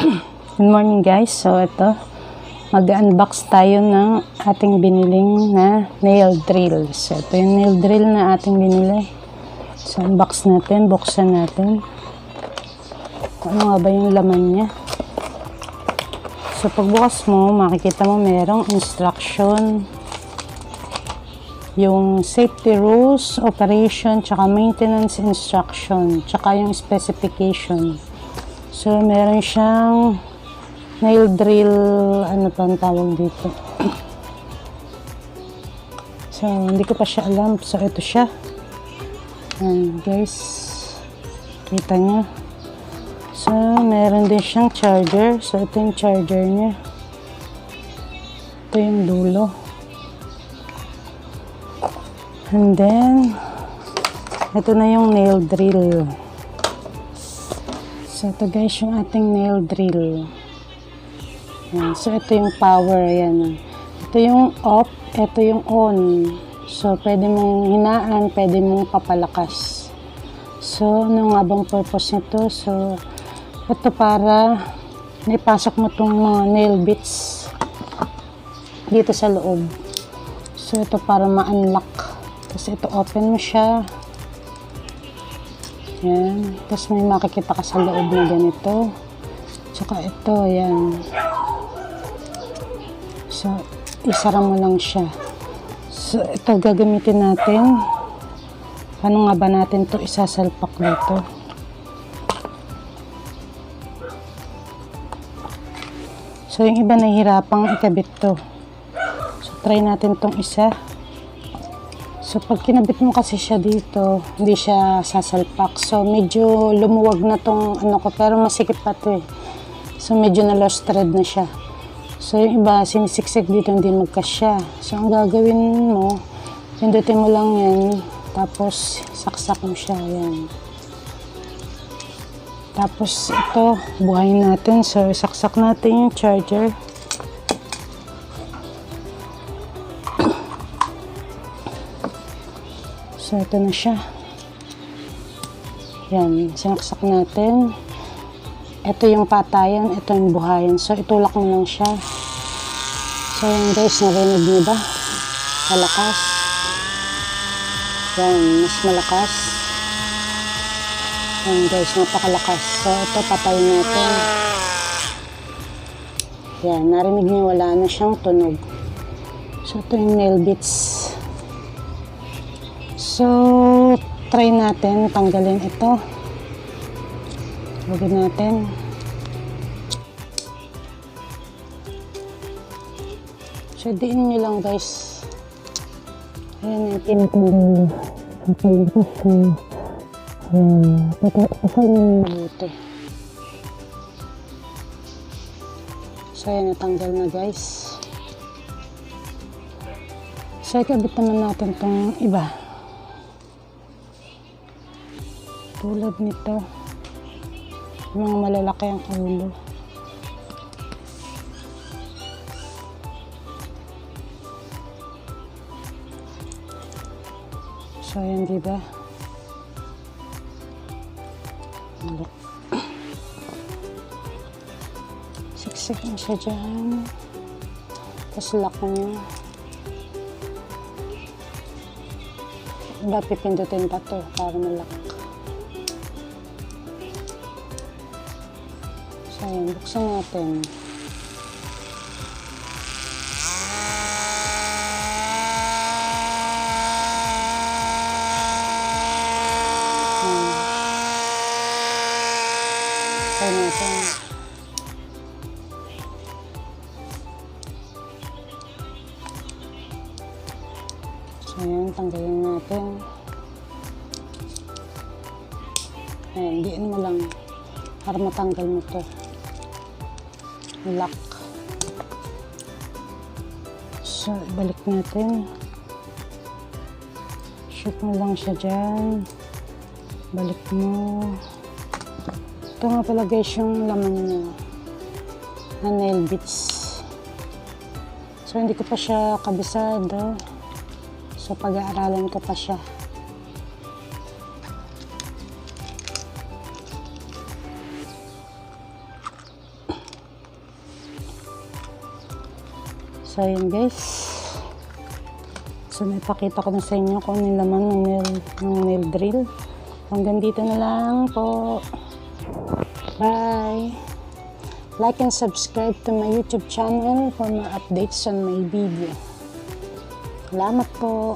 Good morning guys. So ito, mag-unbox tayo ng ating biniling na nail drill. So ito yung nail drill na ating binili. So unbox natin, buksan natin. Ano nga ba yung laman niya? So pagbukas mo, makikita mo merong instruction, yung safety rules, operation, tsaka maintenance instruction, tsaka yung specification. So meron siyang nail drill, ano pa ang tawag dito. So hindi ko pa siya alam. So ito siya. Ayan guys, kita nyo. So meron din siyang charger. So ito yung charger niya. Ito yung dulo. And then ito na yung nail drill. So ito guys yung ating nail drill. Ayan. So ito yung power. Ayan. Ito yung off, ito yung on. So pwede mong hinaan, pwede mong papalakas. So ano nga bang purpose nito? So ito para naipasok mo itong mga nail bits dito sa loob. So ito para ma-unlock. Tapos ito open mo siya. Yan. Tapos may makikita ka sa loob na ganito. Tsaka ito, yan. So, isara mo lang siya. So, ito gagamitin natin. Paano nga ba natin to isasalpak dito? So, yung iba nahihirapang ikabit to. So, try natin tong isa. So, pag kinabit mo kasi siya dito, hindi siya sasalpak. So, medyo lumuwag na tong ano ko, pero masikip pa to eh. So, medyo na lost thread na siya. So, yung iba, sinisiksik dito, hindi magkasya. So, ang gagawin mo, pindutin mo lang yan, tapos saksak mo siya, yan. Tapos, ito, buhayin natin. So, saksak natin yung charger. So, ito na siya. Yan, sinaksak natin. Ito yung patayan, ito yung buhayan. So, itulak mo lang siya. So, yan guys, narinig niyo ba? Malakas. Yan, mas malakas. Yan guys, napakalakas. So, ito, patayin natin. Yan, narinig niyo, wala na siyang tunog. So, ito yung nail bits. So, try natin tanggalin ito. Lagyan natin. So, diin nyo lang guys. Ayan yung tinatanggal. Patay ko siya. Patay nyo mabuti. So, ayan, natanggal na guys. So, ikabit naman natin itong iba. Tulad nito. Mga malalaki ang ulo. So, ayan, diba? Siksik na siya dyan. Tapos lock nyo. Diba, pipindutin pa to para malak. So, ayan, buksan natin. Try natin. So, ayan, tanggalin natin. Ayan, diin mo lang para matanggal mo to. Lock. So, balik natin. Shoot mo lang siya dyan. Balik mo. Ito nga pala guys yung laman niya na nail bits. So, hindi ko pa siya kabisado. So, pag-aaralan ko pa siya. So, yun guys. So, napakita ko na sa inyo kung ano yung laman ng nail drill. Hanggang dito na lang po. Bye! Like and subscribe to my YouTube channel for more updates on my video. Salamat po!